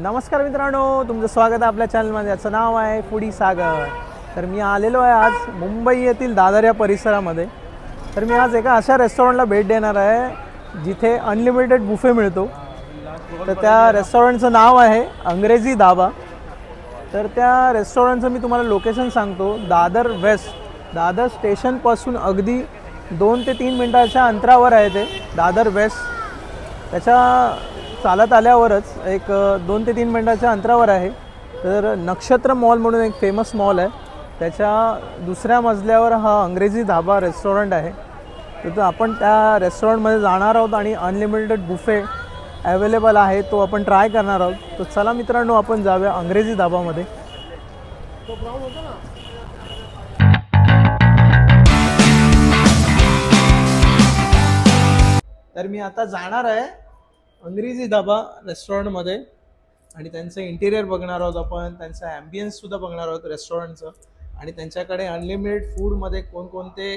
नमस्कार मित्रांनो, तुमचं स्वागत आहे आपल्या चॅनलमध्ये. याचं नाव आहे फूडी सागर. तर मी आलेलो आहे आज मुंबई येथील दादर या परिसरामध्ये. तर मी आज एका अशा रेस्टॉरंटला भेट देणार आहे जिथे अनलिमिटेड बुफे मिळतो. तर त्या रेस्टॉरंटचं नाव आहे अंग्रेजी धाबा. तर त्या रेस्टॉरंटचं मी तुम्हाला लोकेशन सांगतो. दादर वेस्ट, दादर स्टेशनपासून अगदी 2 ते 3 मिनटाच्या अंतरावर आहे ते दादर वेस्ट. त्याच्या चालत आल्यावरच एक 2 ते 3 मिनटाच्या अंतरावर आहे. तर नक्षत्र मॉल म्हणून एक फेमस मॉल आहे, त्याच्या दुसऱ्या मजल्यावर हा अंग्रेजी धाबा रेस्टॉरंट आहे. तर आपण त्या रेस्टॉरंटमध्ये जाणार आहोत आणि अनलिमिटेड बुफे अवेलेबल आहे तो आपण ट्राय करणार आहोत. तर चला मित्रांनो, आपण जाऊया अंग्रेजी धाबामध्ये. तर मी आता जाणार आहे अंग्रेजी धाबा रेस्टॉरंटमध्ये आणि त्यांचं इंटिरियर बघणार आहोत आपण, त्यांचा ॲम्बियन्ससुद्धा बघणार आहोत रेस्टॉरंटचं. आणि त्यांच्याकडे अनलिमिटेड फूडमध्ये कोणकोणते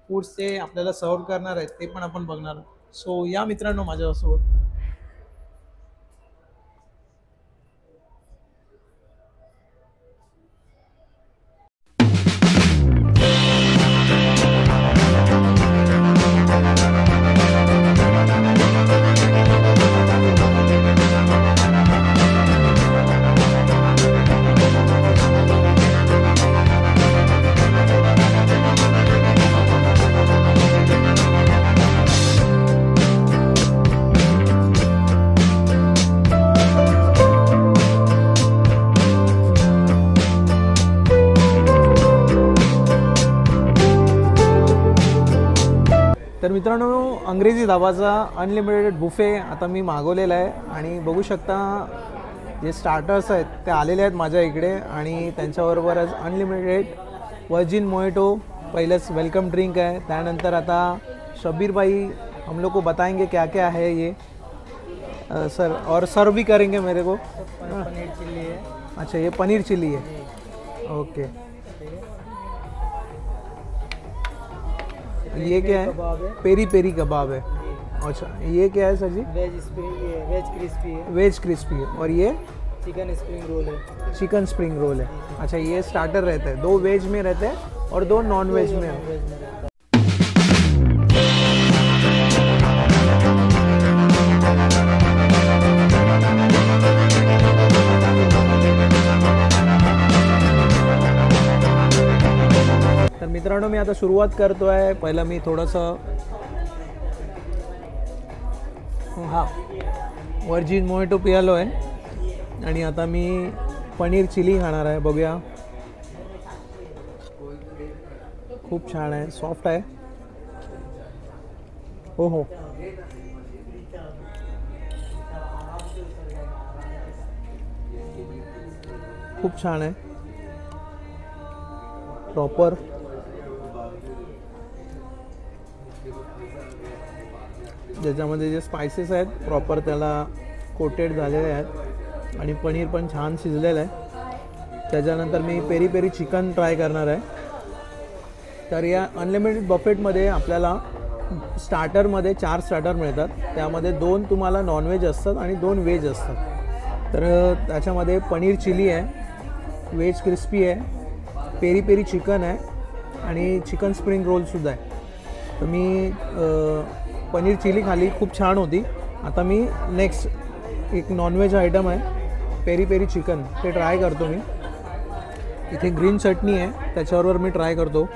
फूड्स ते आपल्याला सर्व करणार आहेत ते पण आपण बघणार आहोत. सो या मित्रांनो माझ्यासोबत. तर मित्रांनो, अंग्रेजी धाबाचा अनलिमिटेड बुफे आता मी मागवलेला आहे आणि बघू शकता जे स्टार्टर्स आहेत ते आलेले आहेत माझ्या इकडे. आणि त्यांच्याबरोबरच अनलिमिटेड वर्जिन मोएटो पहिलंच वेलकम ड्रिंक है. त्यानंतर आता शब्बीर भाई हम लोग को बताएंगे क्या क्या है ये सर, और सर्व भी करेंगे मेरे को. पनीर चिल्ली है. अच्छा, ये पनीर चिल्ली है. ओके, ये क्या है? पेरी पेरी कबाब है. अच्छा, ये क्या है सर जी? वेज क्रिस्पी है. वेज क्रिस्पी है. और ये चिकन स्प्रिंग रोल है. चिकन स्प्रिंग रोल है. अच्छा, ये स्टार्टर रहते हैं, 2 वेज में रहते हैं और 2 नॉन वेज में. तर मित्रांनो, मी आता सुरुवात करतो आहे. पहिलं मी थोडंसं वर्जिन मोएटो पियालो आहे आणि आता मी पनीर चिली खाणार आहे. बघूया, खूप छान आहे, सॉफ्ट आहे. हो हो, खूप छान आहे. प्रॉपर ज्याच्यामध्ये जे स्पायसेस आहेत प्रॉपर त्याला कोटेड झालेले आहेत आणि पनीर पण छान शिजलेलं आहे. त्याच्यानंतर मी पेरी पेरी चिकन ट्राय करणार आहे. तर या अनलिमिटेड बफेटमध्ये आपल्याला स्टार्टरमध्ये 4 स्टार्टर मिळतात. त्यामध्ये 2 तुम्हाला नॉनव्हेज असतात आणि 2 व्हेज असतात. तर त्याच्यामध्ये पनीर चिली आहे, व्हेज क्रिस्पी आहे, पेरी पेरी चिकन आहे आणि चिकन स्प्रिंग रोलसुद्धा आहे. तर मी पनीर चिली खाली, खूप छान होती. आता मी नेक्स्ट एक नॉनव्हेज आयटम आहे पेरी पेरी चिकन, ते ट्राय करतो मी. इथे ग्रीन चटणी आहे, त्याच्याबरोबर मी ट्राय करतो.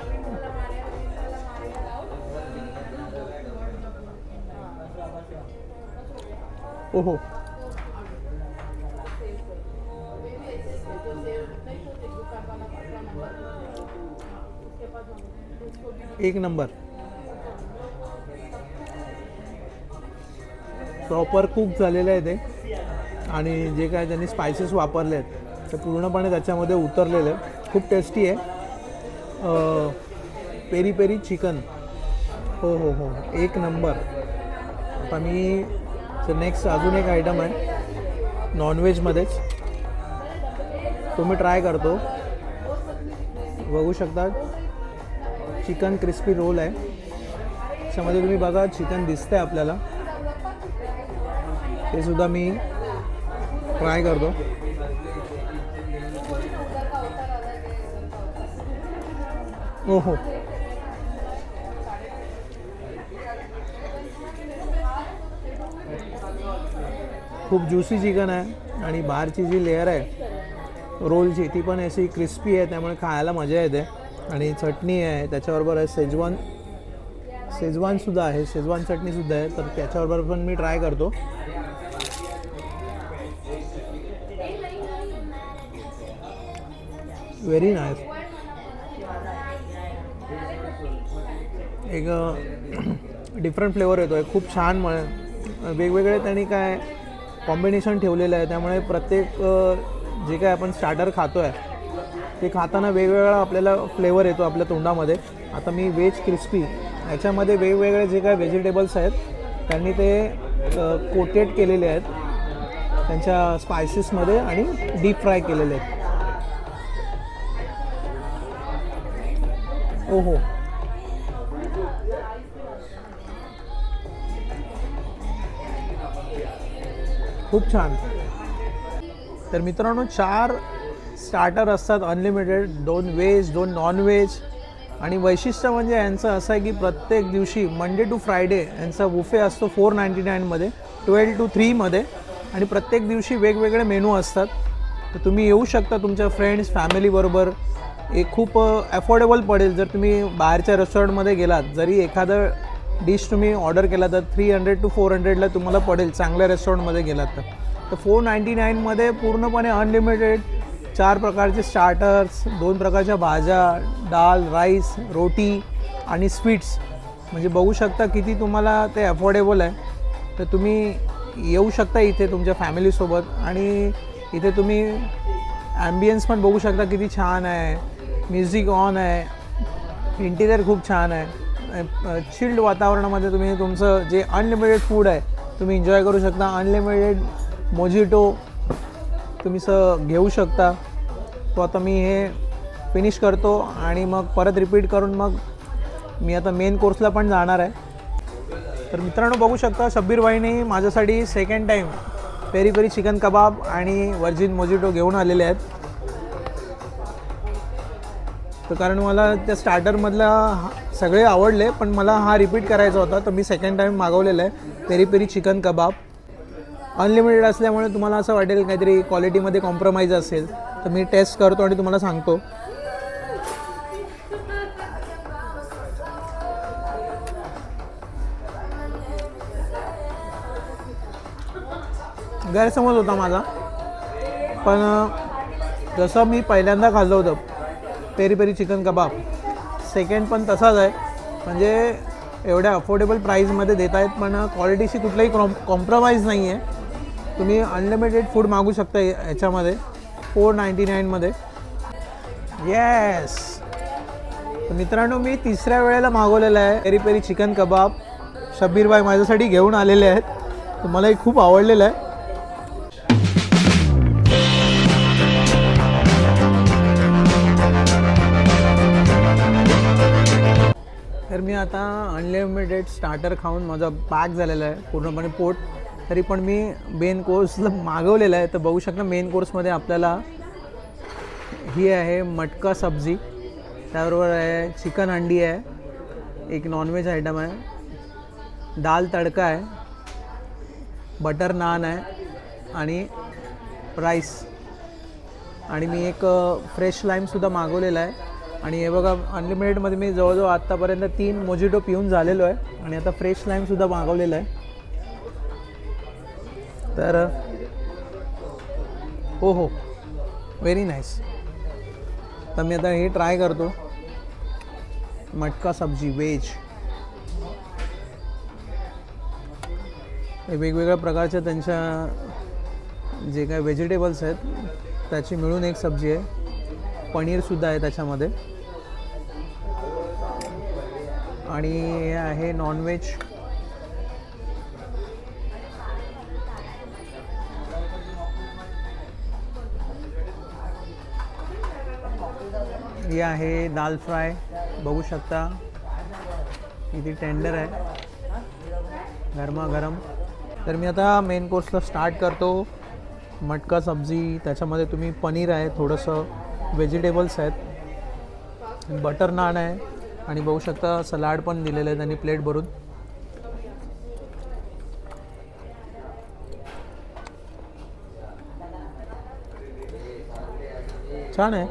ओहो, एक नंबर. प्रॉपर कुक झालेलं आहे ते आणि जे काय त्यांनी स्पायसेस वापरले आहेत ते पूर्णपणे त्याच्यामध्ये उतरलेले आहे. खूप टेस्टी आहे. पेरी पेरी चिकन, हो हो हो, एक नंबर. आता मी नेक्स्ट अजून एक आयटम आहे नॉनव्हेजमध्येच, तो मी ट्राय करतो. बघू शकता, चिकन क्रिस्पी रोल आहे. त्याच्यामध्ये तुम्ही बघा चिकन दिसतंय आपल्याला, ते सुद्धा मी ट्राय करतो. ओहो, खूप ज्युसी चिकन आहे आणि बाहेरची जी लेअर आहे रोलची ती पण अशी क्रिस्पी आहे, त्यामुळे खायला मजा येते. आणि चटणी आहे त्याच्याबरोबर आहे, शेजवानसुद्धा आहे, शेजवान चटणीसुद्धा आहे, तर त्याच्याबरोबर पण मी ट्राय करतो. Very nice. एक डिफरंट फ्लेवर येतो आहे, खूप छान. वेगवेगळे त्यांनी काय कॉम्बिनेशन ठेवलेलं आहे, त्यामुळे प्रत्येक जे काय आपण स्टार्टर खातो आहे ते खाताना वेगवेगळा आपल्याला फ्लेवर येतो आपल्या तोंडामध्ये. आता मी व्हेज क्रिस्पी ह्याच्यामध्ये वेगवेगळे जे काय व्हेजिटेबल्स आहेत त्यांनी ते कोटेड केलेले आहेत त्यांच्या स्पायसेसमध्ये आणि डीप फ्राय केलेले आहेत. ओहो, खूप छान. तर मित्रांनो 4 स्टार्टर असतात अनलिमिटेड, 2 व्हेज 2 नॉन व्हेज. आणि वैशिष्ट्य म्हणजे यांचं असं आहे की प्रत्येक दिवशी मंडे टू फ्रायडे यांचा बुफे असतो 499मध्ये, 12 to 3मध्ये. आणि प्रत्येक दिवशी वेगवेगळे मेनू असतात. तर तुम्ही येऊ शकता तुमच्या फ्रेंड्स फॅमिलीबरोबर. एक खूप अफोर्डेबल पडेल. जर तुम्ही बाहेरच्या रेस्टॉरंटमध्ये गेलात, जरी एखादं डिश तुम्ही ऑर्डर केला तर 300 to 400ला तुम्हाला पडेल चांगल्या रेस्टॉरंटमध्ये गेलात तर. 499मध्ये पूर्णपणे अनलिमिटेड 4 प्रकारचे स्टार्टर्स, 2 प्रकारच्या भाज्या, डाल, राईस, रोटी आणि स्वीट्स. म्हणजे बघू शकता किती तुम्हाला ते अफोर्डेबल आहे. तर तुम्ही येऊ शकता इथे तुमच्या फॅमिलीसोबत. आणि इथे तुम्ही ॲम्बियन्स पण बघू शकता किती छान आहे, म्युझिक ऑन आहे, इंटिरियर खूप छान आहे. चिल्ड वातावरणामध्ये तुम्ही तुमचं जे अनलिमिटेड फूड आहे तुम्ही एन्जॉय करू शकता. अनलिमिटेड मोजिटो तुम्ही घेऊ शकता. तो आता मी हे फिनिश करतो आणि मग परत रिपीट करून मग मी आता मेन कोर्सला पण जाणार आहे. तर मित्रांनो बघू शकता शब्बीर भाईने माझ्यासाठी second time peri peri chicken kebab आणि वर्जिन मोजिटो घेऊन आलेले आहेत. तर कारण मला त्या स्टार्टरमधला सगळे आवडले, पण मला हा रिपीट करायचा होता, तर मी सेकंड टाईम मागवलेला आहे पेरी पेरी चिकन कबाब. अनलिमिटेड असल्यामुळे तुम्हाला असं वाटेल काहीतरी क्वालिटीमध्ये कॉम्प्रोमाइज असेल, तर मी टेस्ट करतो आणि तुम्हाला सांगतो. गैरसमज होता माझा, पण जसं मी पहिल्यांदा खाल्लं होतं पेरी पेरी चिकन कबाब, सेकंड पण तसाच आहे. म्हणजे एवढ्या अफोर्डेबल प्राईजमध्ये देत आहेत, पण क्वालिटीशी कुठलाही कॉम्प्रोमाइज नाही आहे. तुम्ही अनलिमिटेड फूड मागू शकता याच्यामध्ये 499मध्ये. येस. तर मित्रांनो मी 3ऱ्या वेळेला मागवलेलं आहे पेरी पेरी चिकन कबाब. शब्बीर भाई माझ्यासाठी घेऊन आलेले आहेत, तर मलाही खूप आवडलेलं आहे. तर मी आता अनलिमिटेड स्टार्टर खाऊन माझा पॅक झालेला आहे पूर्णपणे पोट. तरी पण मी मेन कोर्सला मागवलेलं आहे. तर बघू शकता मेन कोर्समध्ये आपल्याला ही आहे मटका सब्जी, त्याबरोबर आहे चिकन अंडी आहे, एक नॉनव्हेज आयटम आहे, दाल तडका आहे, बटर नान आहे आणि राईस. आणि मी एक फ्रेश लाईमसुद्धा मागवलेला आहे. आणि हे बघा अनलिमिटेडमध्ये मी जवळजवळ आत्तापर्यंत 3 मोजिटो पिऊन झालेलो आहे आणि आता फ्रेश लाईमसुद्धा मागवलेलं आहे. तर हो हो, व्हेरी नाईस. तर मी आता हे ट्राय करतो मटका सब्जी व्हेज. हे वेगवेगळ्या प्रकारच्या त्यांच्या जे काय व्हेजिटेबल्स आहेत त्याची मिळून एक सब्जी आहे. पनीरसुद्धा आहे त्याच्यामध्ये. आणि हे आहे नॉनव्हेज. हे आहे दाल फ्राय, बघू शकता किती टेंडर आहे, गरमागरम. तर मी आता मेन कोर्सला स्टार्ट करतो. मटका सब्जी, त्याच्यामध्ये तुम्ही पनीर आहे, थोडंसं व्हेजिटेबल्स आहेत, बटर नान आहे आणि बघू शकता सलाड पण दिलेलं आहे त्यांनी प्लेट भरून. छान आहे,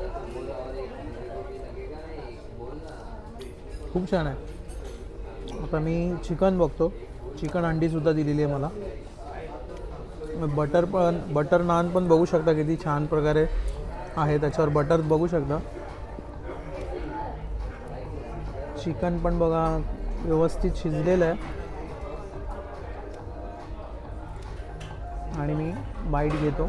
खूप छान आहे. आता मी चिकन बघतो. चिकन अंडीसुद्धा दिलेली आहे मला. बटर नान पण बघू शकता किती छान प्रकारे आहे, त्याच्यावर बटर बघू शकता. चिकन पण बघा व्यवस्थित शिजलेलं आहे. आणि मी बाईट घेतो.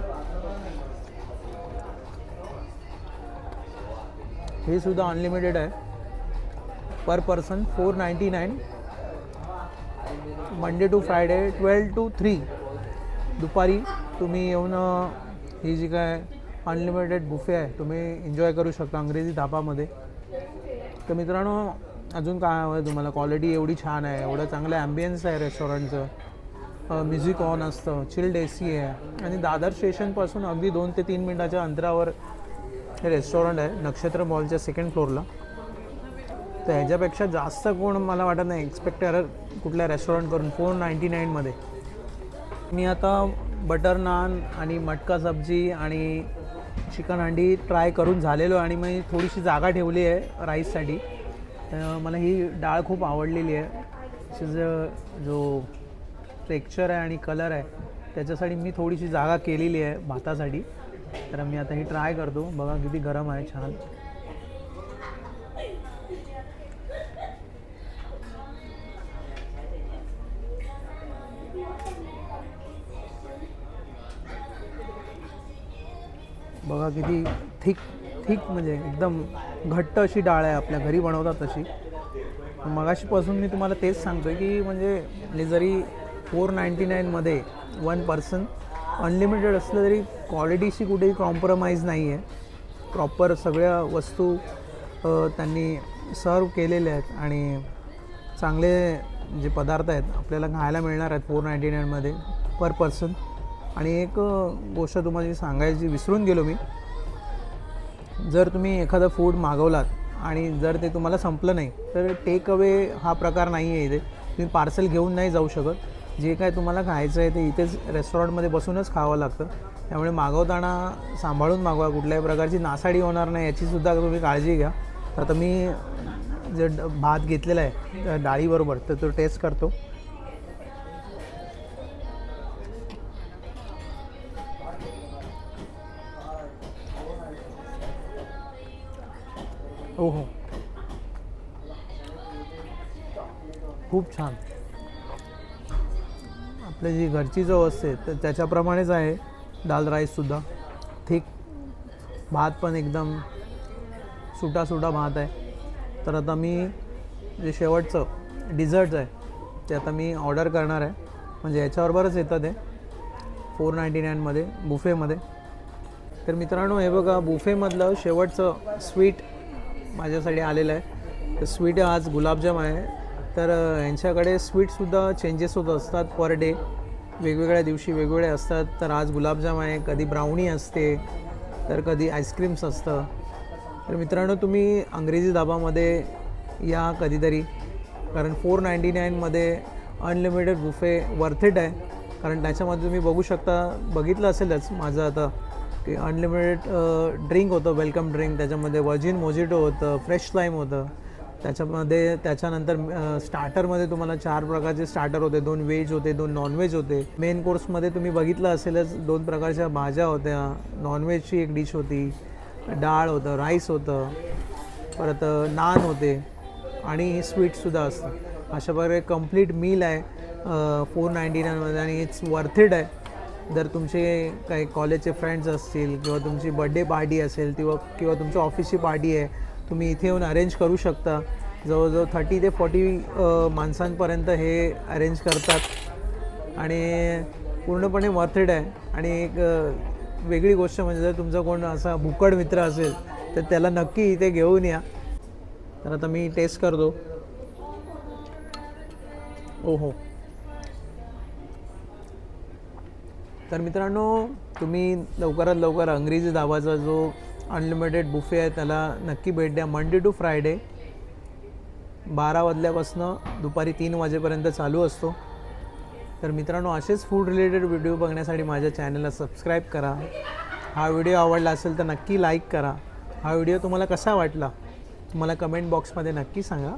हे सुद्धा अनलिमिटेड आहे. Per person 499. Monday to Friday 12 to 3 दुपारी तुम्ही येऊन ही जी काय अनलिमिटेड बुफे आहे तुम्ही एन्जॉय करू शकता अंग्रेजी धाबामध्ये. तर मित्रांनो, अजून काय हवं आहे तुम्हाला? क्वालिटी एवढी छान आहे, एवढं चांगलं ॲम्बियन्स आहे रेस्टॉरंटचं. म्युझिक ऑन असतं, चिल्ड AC आहे आणि दादर स्टेशनपासून अगदी 2 ते 3 मिनटाच्या अंतरावर हे रेस्टॉरंट आहे, नक्षत्र मॉलच्या 2nd फ्लोअरला. तर ह्याच्यापेक्षा जास्त कोण मला वाटत नाही एक्सपेक्ट करत कुठल्या रेस्टॉरंट करून 499मध्ये. मी आता बटर नान आणि मटका सब्जी आणि चिकन अंडी ट्राय करून झालेलो आणि मी थोडीशी जागा ठेवली आहे राईससाठी. मला ही डाळ खूप आवडलेली आहे. तिचं जो टेक्स्चर आहे आणि कलर आहे त्याच्यासाठी मी थोडीशी जागा केलेली आहे भातासाठी. तर मी आता ही ट्राय करतो. बघा किती गरम आहे, छान. बघा किती थिक म्हणजे एकदम घट्ट अशी डाळ आहे, आपल्या घरी बनवतात तशी. मगाशीपासून मी तुम्हाला तेच सांगतो आहे की म्हणजे जरी 499मध्ये 1 पर्सन अनलिमिटेड असलं तरी क्वालिटीशी कुठेही कॉम्प्रोमाइज नाही आहे. प्रॉपर सगळ्या वस्तू त्यांनी सर्व केलेल्या आहेत आणि चांगले जे पदार्थ आहेत आपल्याला खायला मिळणार आहेत 499मध्ये पर पर्सन. आणि एक गोष्ट तुम्हाला सांगायची विसरून गेलो मी. जर तुम्ही एखादं फूड मागवलात आणि जर ते तुम्हाला संपलं नाही तर टेक अवे हा प्रकार नाही आहे इथे. तुम्ही पार्सल घेऊन नाही जाऊ शकत. जे काय तुम्हाला खायचं आहे ते इथेच रेस्टॉरंटमध्ये बसूनच खावं लागतं. त्यामुळे मागवताना सांभाळून मागवा, कुठल्याही प्रकारची नासाडी होणार नाही याचीसुद्धा तुम्ही काळजी घ्या. आता मी जे भात घेतलेला आहे डाळीबरोबर तर तो टेस्ट करतो. ओहो, खूप छान. आपली जी घरची चव असते तर त्याच्याप्रमाणेच आहे. दाल राईससुद्धा थिक, भात पण एकदम सुटा भात आहे. तर आता मी जे शेवटचं डिझर्ट्स आहे ते आता मी ऑर्डर करणार आहे. म्हणजे याच्याबरोबरच येतं ते 499मध्ये बुफेमध्ये. तर मित्रांनो, हे बघा बुफेमधलं शेवटचं स्वीट माझ्यासाठी आलेलं आहे. तर स्वीट आज गुलाबजाम आहे. तर यांच्याकडे स्वीटसुद्धा चेंजेस होत असतात पर डे, वेगवेगळ्या दिवशी वेगवेगळे असतात. तर आज गुलाबजाम आहे, कधी ब्राउनी असते, तर कधी आईस्क्रीम्स असतं. तर मित्रांनो, तुम्ही अंग्रेजी धाबामध्ये या कधीतरी, कारण 499मध्ये अनलिमिटेड बुफे वर्थ इट आहे. कारण त्याच्यामध्ये तुम्ही बघू शकता, बघितलं असेलच माझं आता की अनलिमिटेड ड्रिंक होतं, वेलकम ड्रिंक. त्याच्यामध्ये वर्जिन मोजिटो होतं, फ्रेश लाईम होतं. त्याच्यानंतर स्टार्टरमध्ये तुम्हाला 4 प्रकारचे स्टार्टर होते, 2 व्हेज होते, 2 नॉनव्हेज होते. मेन कोर्समध्ये तुम्ही बघितलं असेलच 2 प्रकारच्या भाज्या होत्या, नॉनव्हेजची एक डिश होती, डाळ होतं, राईस होतं, परत नान होते आणि स्वीटसुद्धा असतं. अशा प्रकारे कंप्लीट मील आहे 499मध्ये आणि इट्स वर्थ इट आहे. जर तुमचे काही कॉलेजचे फ्रेंड्स असतील किंवा तुमची बड्डे पार्टी असेल किंवा तुमच्या ऑफिसची पार्टी आहे, तुम्ही इथे येऊन अरेंज करू शकता. जवळजवळ 30 ते 40 माणसांपर्यंत हे अरेंज करतात आणि पूर्णपणे वर्थ इट आहे. आणि एक वेगळी गोष्ट म्हणजे जर तुमचा कोण असा भुक्कड मित्र असेल तर त्याला नक्की इथे घेऊन या. तर आता मी टेस्ट करतो. ओहो, तर मित्रांनो, तुम्ही लवकरात लवकर अंग्रेजी धाबाचा जो अनलिमिटेड बुफे आहे त्याला नक्की भेट द्या. मंडे टू फ्रायडे 12 वाजल्यापासून दुपारी 3 वाजेपर्यंत चालू असतो. तर मित्रांनो, असेच फूड रिलेटेड व्हिडिओ बघण्यासाठी माझ्या चॅनलला सबस्क्राईब करा. हा व्हिडिओ आवडला असेल तर नक्की लाईक करा. हा व्हिडिओ तुम्हाला कसा वाटला मला कमेंट बॉक्समध्ये नक्की सांगा.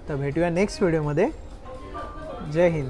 तर भेटूया नेक्स्ट व्हिडिओमध्ये. जय हिंद.